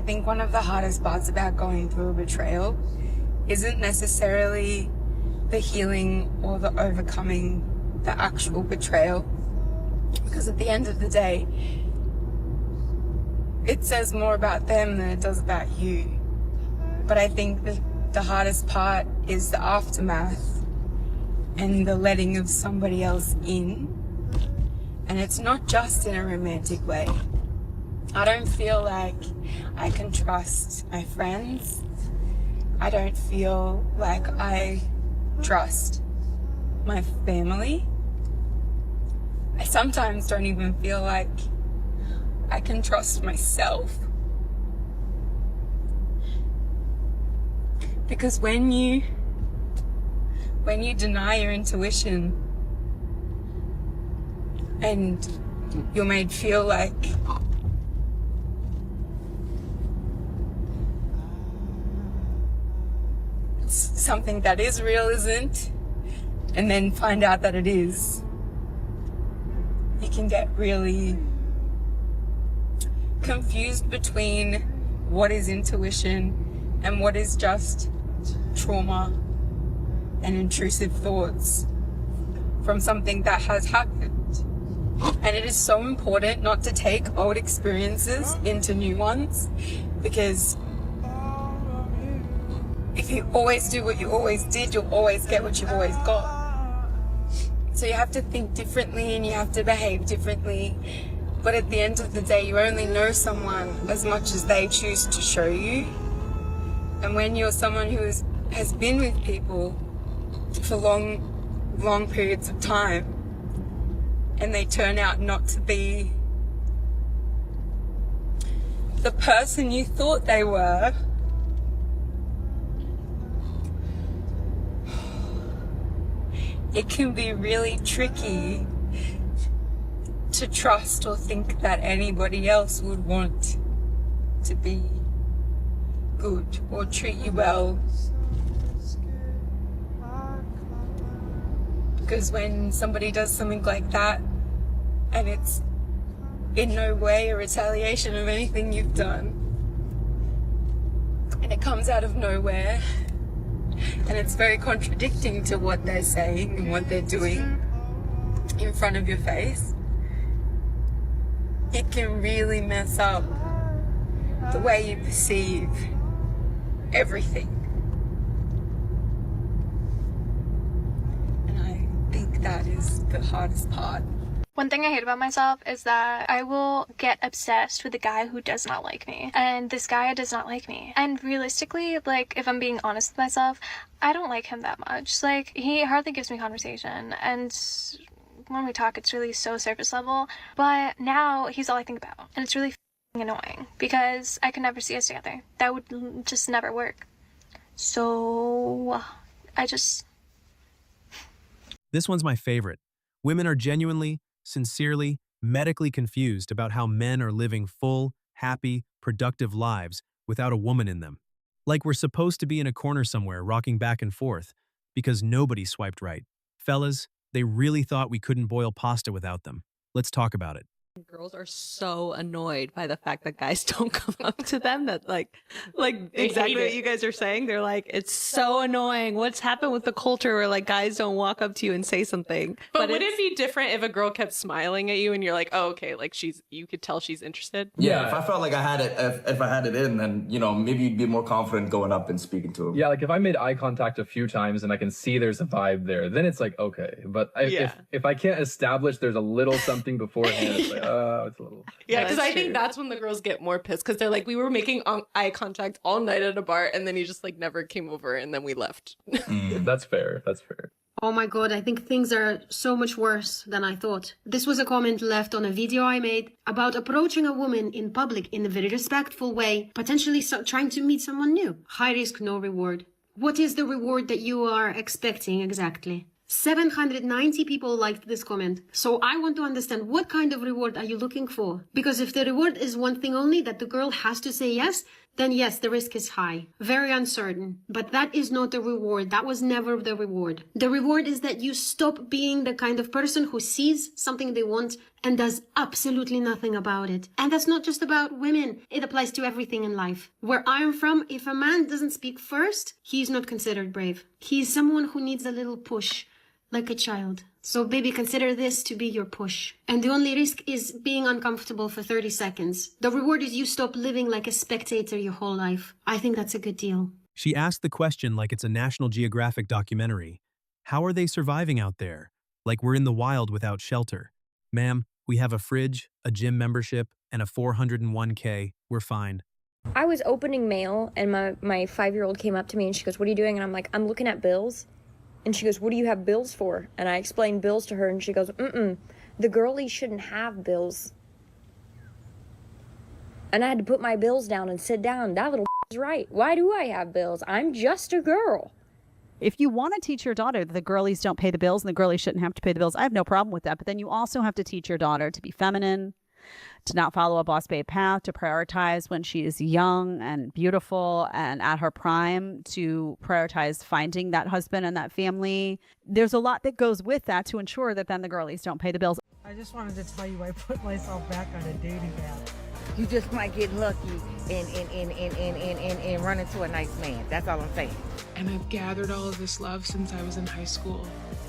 think one of the hardest parts about going through a betrayal isn't necessarily the healing or the overcoming the actual betrayal, because at the end of the day, it says more about them than it does about you. But I think the hardest part is the aftermath and the letting of somebody else in. And it's not just in a romantic way. I don't feel like I can trust my friends. I don't feel like I trust my family. I sometimes don't even feel like I can trust myself. Because when you deny your intuition and you're made feel like something that is real isn't, and then find out that it is, you can get really confused between what is intuition and what is just trauma and intrusive thoughts from something that has happened. And it is so important not to take old experiences into new ones, because if you always do what you always did, you'll always get what you've always got. So you have to think differently and you have to behave differently. But at the end of the day, you only know someone as much as they choose to show you. And when you're someone who has been with people for long periods of time, and they turn out not to be the person you thought they were, it can be really tricky to trust or think that anybody else would want to be good or treat you well. Because when somebody does something like that and it's in no way a retaliation of anything you've done, and it comes out of nowhere, and it's very contradicting to what they're saying and what they're doing in front of your face, it can really mess up the way you perceive everything. And I think that is the hardest part. One thing I hate about myself is that I will get obsessed with a guy who does not like me. And this guy does not like me. And realistically, like, if I'm being honest with myself, I don't like him that much. Like, he hardly gives me conversation. And when we talk, it's really so surface level. But now he's all I think about. And it's really annoying because I could never see us together. That would just never work. So This one's my favorite. Women are genuinely, sincerely, medically confused about how men are living full, happy, productive lives without a woman in them. Like we're supposed to be in a corner somewhere rocking back and forth because nobody swiped right. Fellas, they really thought we couldn't boil pasta without them. Let's talk about it. Girls are so annoyed by the fact that guys don't come up to them, that like exactly what you guys are saying. They're like, it's so annoying. What's happened with the culture where like guys don't walk up to you and say something? But would it be different if a girl kept smiling at you and you're like, oh, okay, like you could tell she's interested? Yeah, if I felt like I had it, if I had it in, then, you know, maybe you'd be more confident going up and speaking to him. Yeah, like if I made eye contact a few times and I can see there's a vibe there, then it's like, okay. But if I can't establish there's a little something beforehand, it's like, it's a little... Yeah, because I think that's when the girls get more pissed, because they're like, we were making eye contact all night at a bar and then you just like never came over and then we left. That's fair. That's fair. Oh my god, I think things are so much worse than I thought. This was a comment left on a video I made about approaching a woman in public in a very respectful way, potentially trying to meet someone new. High risk, no reward. What is the reward that you are expecting exactly? 790 people liked this comment. So I want to understand, what kind of reward are you looking for? Because if the reward is one thing only, that the girl has to say yes, then yes, the risk is high. Very uncertain. But that is not the reward. That was never the reward. The reward is that you stop being the kind of person who sees something they want and does absolutely nothing about it. And that's not just about women. It applies to everything in life. Where I'm from, if a man doesn't speak first, he's not considered brave. He's someone who needs a little push, like a child. So baby, consider this to be your push. And the only risk is being uncomfortable for 30 seconds. The reward is you stop living like a spectator your whole life. I think that's a good deal. She asked the question like it's a National Geographic documentary. How are they surviving out there? Like we're in the wild without shelter. Ma'am, we have a fridge, a gym membership, and a 401k. We're fine. I was opening mail and my 5-year-old came up to me and she goes, "What are you doing?" And I'm like, "I'm looking at bills." And she goes, "What do you have bills for?" And I explained bills to her and she goes, "The girlies shouldn't have bills." And I had to put my bills down and sit down. That little is right. Why do I have bills? I'm just a girl. If you want to teach your daughter that the girlies don't pay the bills and the girlies shouldn't have to pay the bills, I have no problem with that. But then you also have to teach your daughter to be feminine, to not follow a boss babe path, to prioritize when she is young and beautiful and at her prime, to prioritize finding that husband and that family. There's a lot that goes with that to ensure that then the girlies don't pay the bills. I just wanted to tell you I put myself back on a dating app. You just might get lucky and run into a nice man. That's all I'm saying. And I've gathered all of this love since I was in high school.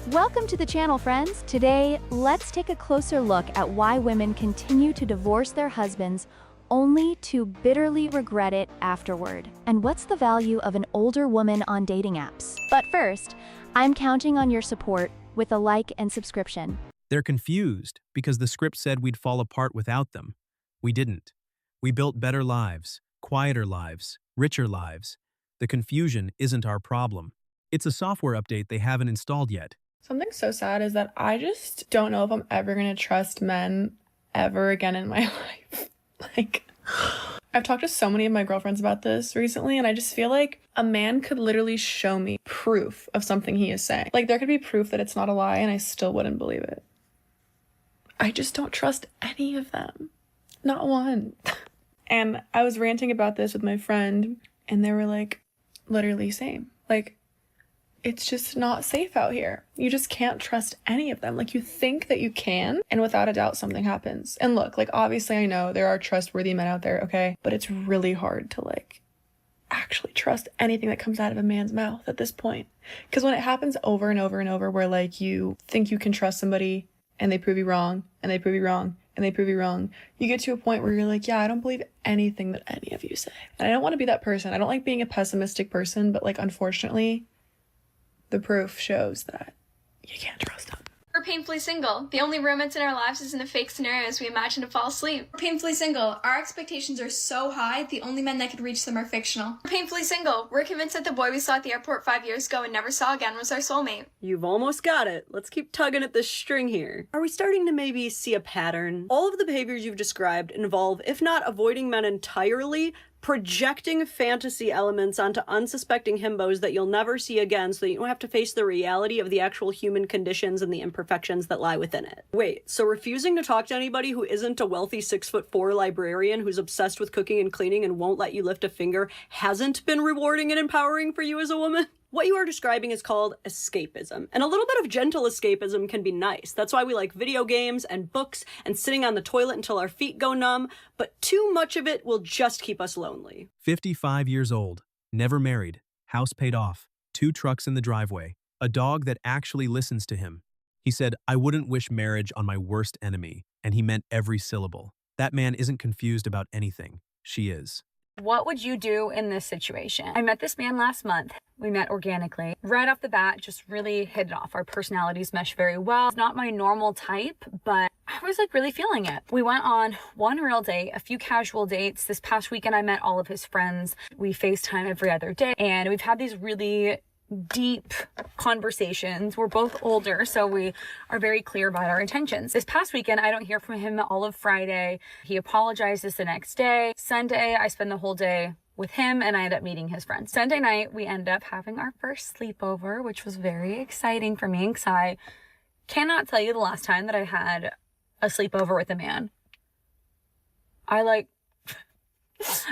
Welcome to the channel, friends. Today, let's take a closer look at why women continue to divorce their husbands only to bitterly regret it afterward. And what's the value of an older woman on dating apps? But first, I'm counting on your support with a like and subscription. They're confused because the script said we'd fall apart without them. We didn't. We built better lives, quieter lives, richer lives. The confusion isn't our problem. It's a software update they haven't installed yet. Something so sad is that I just don't know if I'm ever going to trust men ever again in my life. Like, I've talked to so many of my girlfriends about this recently, and I just feel like a man could literally show me proof of something he is saying. Like, there could be proof that it's not a lie, and I still wouldn't believe it. I just don't trust any of them. Not one. And I was ranting about this with my friend, and they were like, literally same. Like, it's just not safe out here. You just can't trust any of them. Like, you think that you can, and without a doubt, something happens. And look, like, obviously I know there are trustworthy men out there, okay? But it's really hard to, like, actually trust anything that comes out of a man's mouth at this point. Because when it happens over and over and over, where, like, you think you can trust somebody, and they prove you wrong, and they prove you wrong, and they prove you wrong, you get to a point where you're like, yeah, I don't believe anything that any of you say. And I don't want to be that person. I don't like being a pessimistic person, but, like, unfortunately, the proof shows that you can't trust them. We're painfully single. The only romance in our lives is in the fake scenarios we imagine to fall asleep. We're painfully single. Our expectations are so high, the only men that could reach them are fictional. We're painfully single. We're convinced that the boy we saw at the airport 5 years ago and never saw again was our soulmate. You've almost got it. Let's keep tugging at this string here. Are we starting to maybe see a pattern? All of the behaviors you've described involve, if not avoiding men entirely, projecting fantasy elements onto unsuspecting himbos that you'll never see again so that you don't have to face the reality of the actual human conditions and the imperfections that lie within it. Wait, so refusing to talk to anybody who isn't a wealthy 6'4" librarian who's obsessed with cooking and cleaning and won't let you lift a finger hasn't been rewarding and empowering for you as a woman? What you are describing is called escapism, and a little bit of gentle escapism can be nice. That's why we like video games and books and sitting on the toilet until our feet go numb, but too much of it will just keep us lonely. 55 years old, never married, house paid off, 2 trucks in the driveway, a dog that actually listens to him. He said, "I wouldn't wish marriage on my worst enemy," and he meant every syllable. That man isn't confused about anything. She is. What would you do in this situation? I met this man last month. We met organically. Right off the bat, just really hit it off. Our personalities mesh very well. It's not my normal type, but I was like really feeling it. We went on one real date, a few casual dates. This past weekend, I met all of his friends. We FaceTime every other day, and we've had these really deep conversations. We're both older, so we are very clear about our intentions. This past weekend, I don't hear from him all of Friday. He apologizes the next day. Sunday, I spend the whole day with him, and I end up meeting his friends. Sunday night, we end up having our first sleepover, which was very exciting for me because I cannot tell you the last time that I had a sleepover with a man. I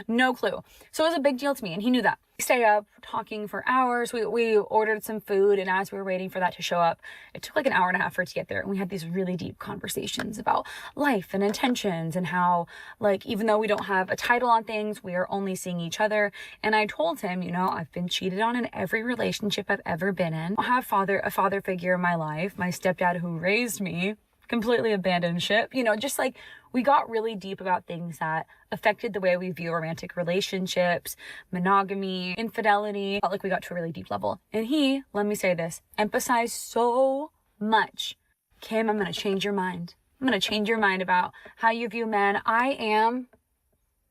No clue. So it was a big deal to me, and he knew that. We stayed up talking for hours. We ordered some food, and as we were waiting for that to show up, it took like an hour and a half for it to get there. And we had these really deep conversations about life and intentions and how, like, even though we don't have a title on things, we are only seeing each other. And I told him, you know, I've been cheated on in every relationship I've ever been in. I have a father figure in my life. My stepdad who raised me completely abandoned ship. You know, just like we got really deep about things that affected the way we view romantic relationships, monogamy, infidelity. Felt like we got to a really deep level. And he, let me say this, emphasized so much. Kim, I'm going to change your mind. I'm going to change your mind about how you view men. I am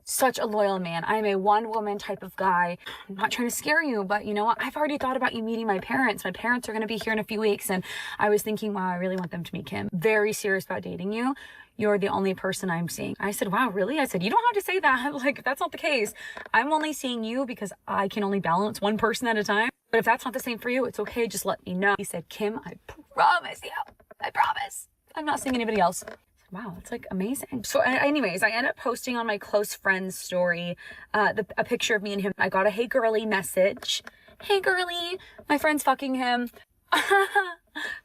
such a loyal man. I am a one-woman type of guy. I'm not trying to scare you, but you know what? I've already thought about you meeting my parents. My parents are going to be here in a few weeks, and I was thinking, wow, I really want them to meet Kim. Very serious about dating you. You're the only person I'm seeing. I said, wow, really? I said, you don't have to say that. Like, that's not the case. I'm only seeing you because I can only balance one person at a time. But if that's not the same for you, it's okay. Just let me know. He said, Kim, I promise you. I promise. I'm not seeing anybody else. Wow, it's like amazing. So anyways, I ended up posting on my close friends story a picture of me and him. I got a hey girly message. Hey girly, my friend's fucking him.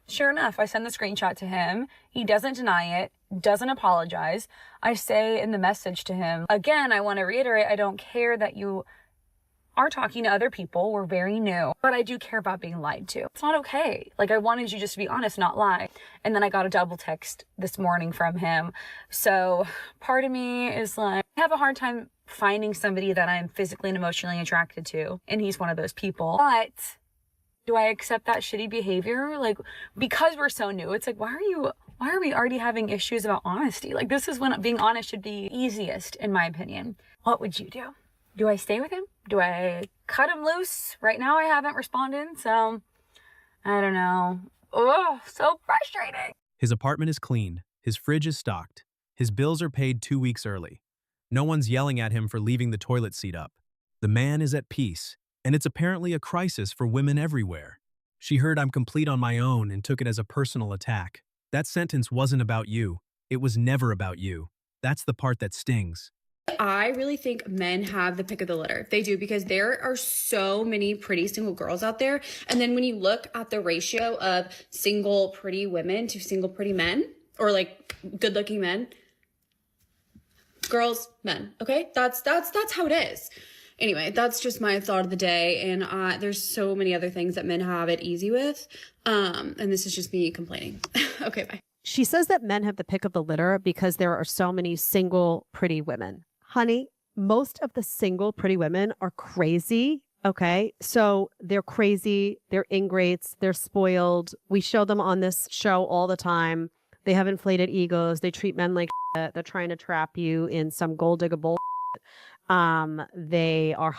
Sure enough, I send the screenshot to him. He doesn't deny it, doesn't apologize. I say in the message to him, again, I want to reiterate, I don't care that you are talking to other people. We're very new, but I do care about being lied to. It's not okay. Like, I wanted you just to be honest, not lie. And then I got a double text this morning from him. So part of me is like, I have a hard time finding somebody that I'm physically and emotionally attracted to. And he's one of those people. But do I accept that shitty behavior? Like, because we're so new, it's like, why are we already having issues about honesty? Like, this is when being honest should be easiest, in my opinion. What would you do? Do I stay with him? Do I cut him loose? Right now I haven't responded, so I don't know. Oh, so frustrating. His apartment is clean. His fridge is stocked. His bills are paid 2 weeks early. No one's yelling at him for leaving the toilet seat up. The man is at peace, and it's apparently a crisis for women everywhere. She heard I'm complete on my own and took it as a personal attack. That sentence wasn't about you. It was never about you. That's the part that stings. I really think men have the pick of the litter. They do, because there are so many pretty single girls out there. And then when you look at the ratio of single pretty women to single pretty men, or like good looking men, girls, men, okay? That's how it is. Anyway, that's just my thought of the day. And there's so many other things that men have it easy with. And this is just me complaining. Okay, bye. She says that men have the pick of the litter because there are so many single pretty women. Honey, most of the single pretty women are crazy, okay? So they're crazy, they're ingrates, they're spoiled. We show them on this show all the time. They have inflated egos. They treat men like shit. They're trying to trap you in some gold digger bullshit. They are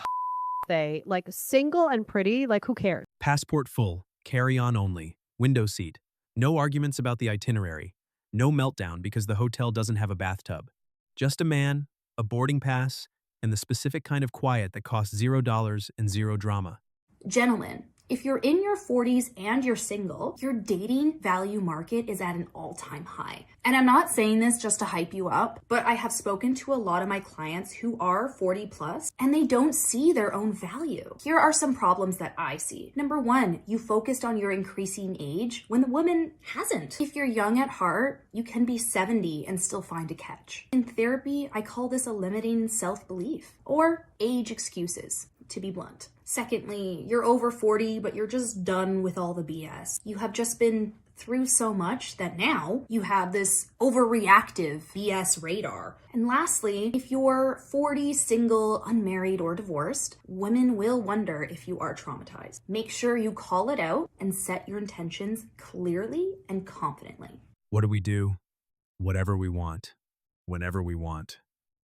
they like single and pretty, like who cares? Passport full, carry on only, window seat. No arguments about the itinerary. No meltdown because the hotel doesn't have a bathtub. Just a man, a boarding pass, and the specific kind of quiet that costs $0 and zero drama. Gentlemen, if you're in your 40s and you're single, your dating value market is at an all-time high. And I'm not saying this just to hype you up, but I have spoken to a lot of my clients who are 40 plus and they don't see their own value. Here are some problems that I see. Number one, you focused on your increasing age when the woman hasn't. If you're young at heart, you can be 70 and still find a catch. In therapy, I call this a limiting self-belief or age excuses, to be blunt. Secondly, you're over 40, but you're just done with all the BS. You have just been through so much that now you have this overreactive BS radar. And lastly, if you're 40, single, unmarried, or divorced, women will wonder if you are traumatized. Make sure you call it out and set your intentions clearly and confidently. What do? Whatever we want, whenever we want,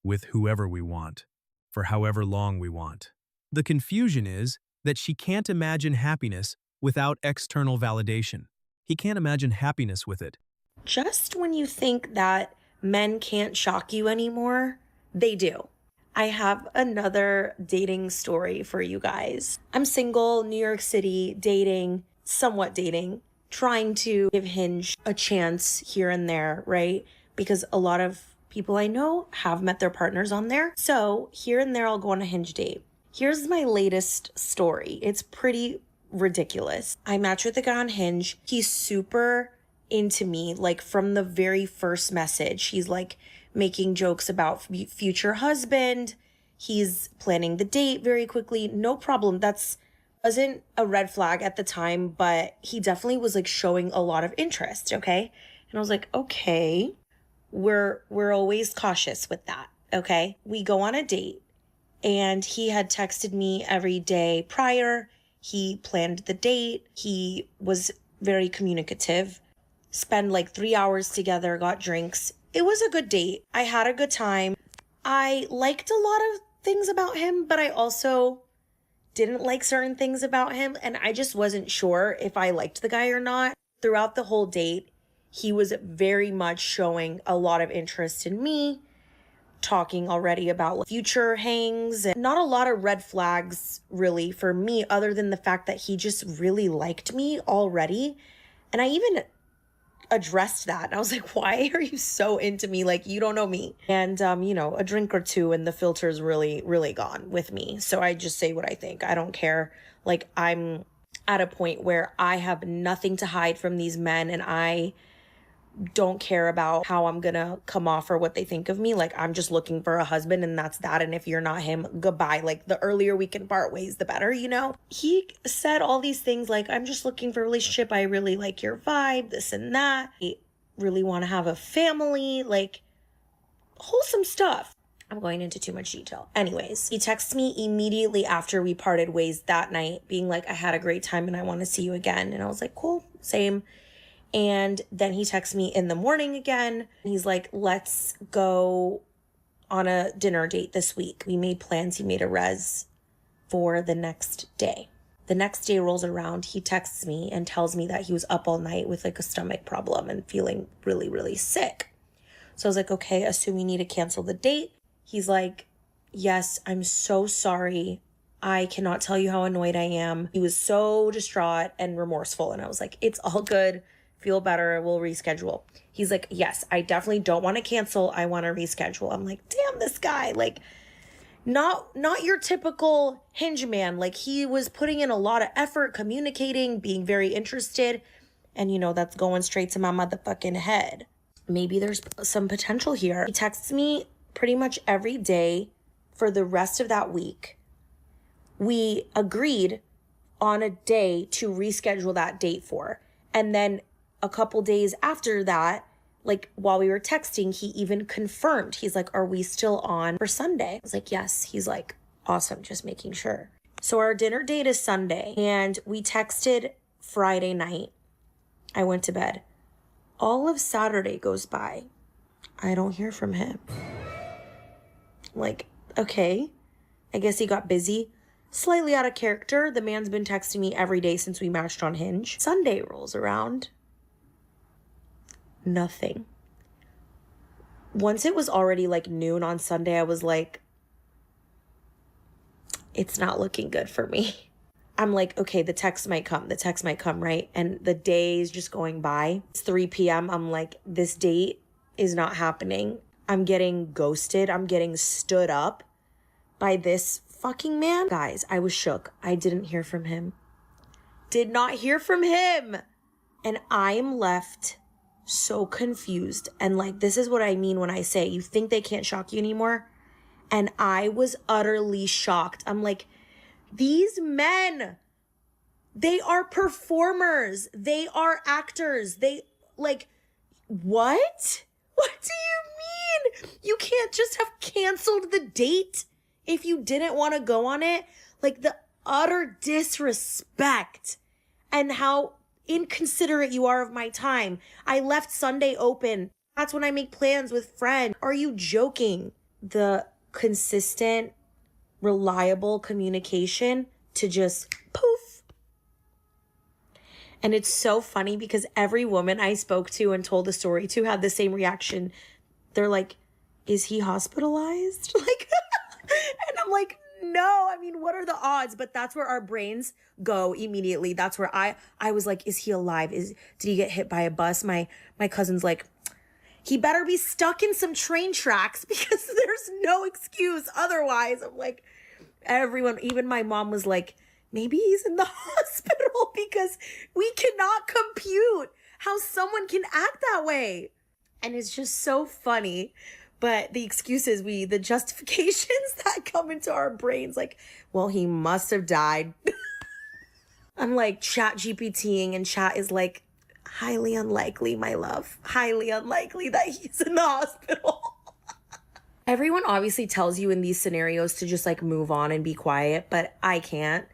with whoever we want, for however long we want. The confusion is that she can't imagine happiness without external validation. He can't imagine happiness with it. Just when you think that men can't shock you anymore, they do. I have another dating story for you guys. I'm single, New York City, somewhat dating, trying to give Hinge a chance here and there, right? Because a lot of people I know have met their partners on there. So here and there, I'll go on a Hinge date. Here's my latest story. It's pretty ridiculous. I matched with a guy on Hinge. He's super into me, like from the very first message. He's like making jokes about future husband. He's planning the date very quickly. No problem. Wasn't a red flag at the time, but he definitely was like showing a lot of interest, okay? And I was like, okay, we're always cautious with that, okay? We go on a date and he had texted me every day prior. He planned the date. He was very communicative. Spent like 3 hours together, got drinks. It was a good date. I had a good time. I liked a lot of things about him, but I also didn't like certain things about him. And I just wasn't sure if I liked the guy or not. Throughout the whole date, he was very much showing a lot of interest in me, talking already about future hangs, and not a lot of red flags really for me, other than the fact that he just really liked me already. And I even addressed that. And I was like, why are you so into me? Like, you don't know me. And, a drink or two and the filter's really, really gone with me. So I just say what I think. I don't care. Like, I'm at a point where I have nothing to hide from these men, and I don't care about how I'm gonna come off or what they think of me. Like, I'm just looking for a husband, and that's that. And if you're not him, goodbye. Like, the earlier we can part ways, the better, He said all these things like, I'm just looking for a relationship. I really like your vibe, this and that. I really want to have a family, like wholesome stuff. I'm going into too much detail. Anyways, he texts me immediately after we parted ways that night, being like, I had a great time and I want to see you again. And I was like, cool, same. And then he texts me in the morning again. He's like, let's go on a dinner date this week. We made plans. He made a res for the next day. The next day rolls around. He texts me and tells me that he was up all night with like a stomach problem and feeling really, really sick. So I was like, okay, assume you need to cancel the date. He's like, yes, I'm so sorry. I cannot tell you how annoyed I am. He was so distraught and remorseful. And I was like, it's all good. Feel better. We'll reschedule. He's like, yes, I definitely don't want to cancel. I want to reschedule. I'm like, damn, this guy, like, not your typical Hinge man. Like, he was putting in a lot of effort, communicating, being very interested. And, that's going straight to my motherfucking head. Maybe there's some potential here. He texts me pretty much every day for the rest of that week. We agreed on a day to reschedule that date for. And then a couple days after that, like while we were texting, he even confirmed. He's like, are we still on for Sunday? I was like, yes. He's like, awesome, just making sure. So our dinner date is Sunday, and we texted Friday night. I went to bed. All of Saturday goes by. I don't hear from him. Like, okay, I guess he got busy. Slightly out of character. The man's been texting me every day since we matched on Hinge. Sunday rolls around. Nothing. Once it was already like noon on Sunday, I was like, it's not looking good for me. I'm like, okay, the text might come, right? And the day is just going by. It's 3 p.m. I'm like, this date is not happening. I'm getting ghosted. I'm getting stood up by this fucking man. Guys, I was shook. I didn't hear from him. Did not hear from him. And I am left so confused. And like, this is what I mean when I say you think they can't shock you anymore. And I was utterly shocked. I'm like, these men, they are performers. They are actors. They like, what? What do you mean? You can't just have canceled the date if you didn't want to go on it? Like, the utter disrespect and how inconsiderate you are of my time. I left Sunday open. That's when I make plans with friends. Are you joking? The consistent, reliable communication to just poof. And it's so funny because every woman I spoke to and told the story to had the same reaction. They're like, is he hospitalized? Like, and I'm like, no, I mean, what are the odds? But that's where our brains go immediately. That's where I was like, is he alive? Did he get hit by a bus? My cousin's like, He better be stuck in some train tracks because there's no excuse otherwise. I'm like, everyone, even my mom was like, maybe he's in the hospital because we cannot compute how someone can act that way. And it's just so funny. But the excuses, the justifications that come into our brains, like, well, he must have died. I'm like chat GPTing and chat is like, highly unlikely, my love. Highly unlikely that he's in the hospital. Everyone obviously tells you in these scenarios to just like move on and be quiet, but I can't.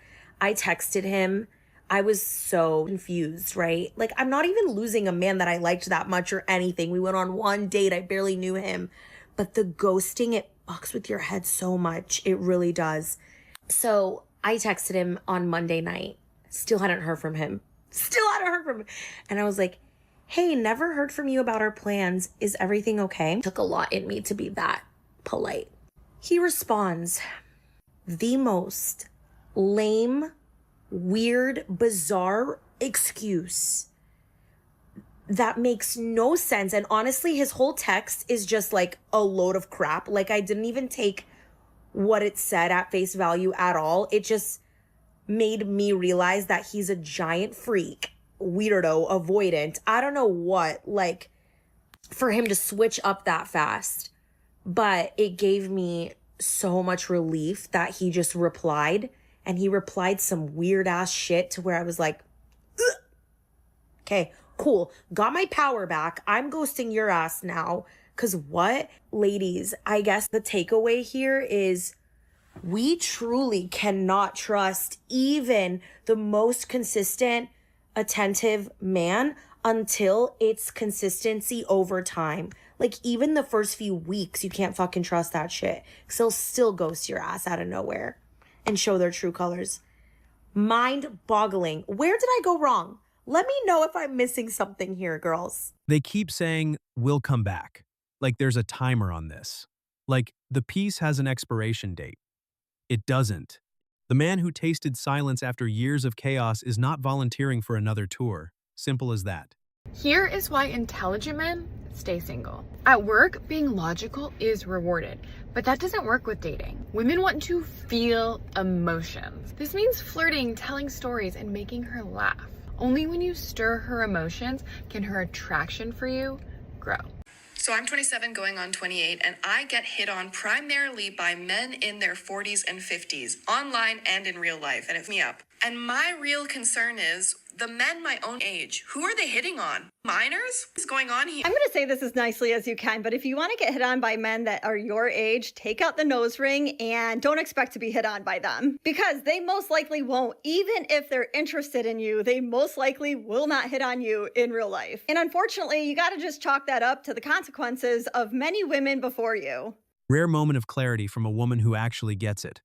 I texted him. I was so confused, right? Like, I'm not even losing a man that I liked that much or anything. We went on one date. I barely knew him. But the ghosting, it fucks with your head so much. It really does. So I texted him on Monday night. Still hadn't heard from him. And I was like, hey, never heard from you about our plans. Is everything okay? It took a lot in me to be that polite. He responds, the most lame, weird, bizarre excuse that makes no sense. And honestly, his whole text is just like a load of crap. Like, I didn't even take what it said at face value at all. It just made me realize that he's a giant freak, weirdo, avoidant. I don't know what, like, for him to switch up that fast. But it gave me so much relief that he just replied. And he replied some weird ass shit to where I was like, ugh. Okay, cool. Got my power back. I'm ghosting your ass now. Cause what? Ladies, I guess the takeaway here is we truly cannot trust even the most consistent, attentive man until it's consistency over time. Like, even the first few weeks, you can't fucking trust that shit. Cause they'll still ghost your ass out of nowhere and show their true colors. Mind-boggling. Where did I go wrong? Let me know if I'm missing something here, girls. They keep saying, we'll come back. Like there's a timer on this. Like the peace has an expiration date. It doesn't. The man who tasted silence after years of chaos is not volunteering for another tour. Simple as that. Here is why intelligent men stay single. At work, being logical is rewarded, but that doesn't work with dating. Women want to feel emotions. This means flirting, telling stories, and making her laugh. Only when you stir her emotions can her attraction for you grow. So I'm 27 going on 28, and I get hit on primarily by men in their 40s and 50s, online and in real life, and it's me up. And my real concern is the men my own age. Who are they hitting on? Minors? What's going on here? I'm going to say this as nicely as you can, but if you want to get hit on by men that are your age, take out the nose ring and don't expect to be hit on by them, because they most likely won't. Even if they're interested in you, they most likely will not hit on you in real life. And unfortunately, you got to just chalk that up to the consequences of many women before you. Rare moment of clarity from a woman who actually gets it.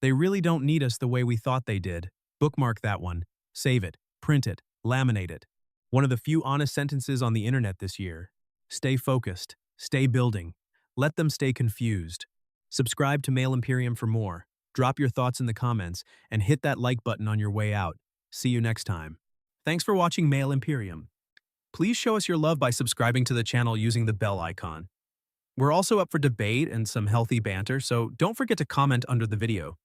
They really don't need us the way we thought they did. Bookmark that one. Save it. Print it. Laminate it. One of the few honest sentences on the internet this year. Stay focused. Stay building. Let them stay confused. Subscribe to Male Imperium for more. Drop your thoughts in the comments and hit that like button on your way out. See you next time. Thanks for watching Male Imperium. Please show us your love by subscribing to the channel using the bell icon. We're also up for debate and some healthy banter, so don't forget to comment under the video.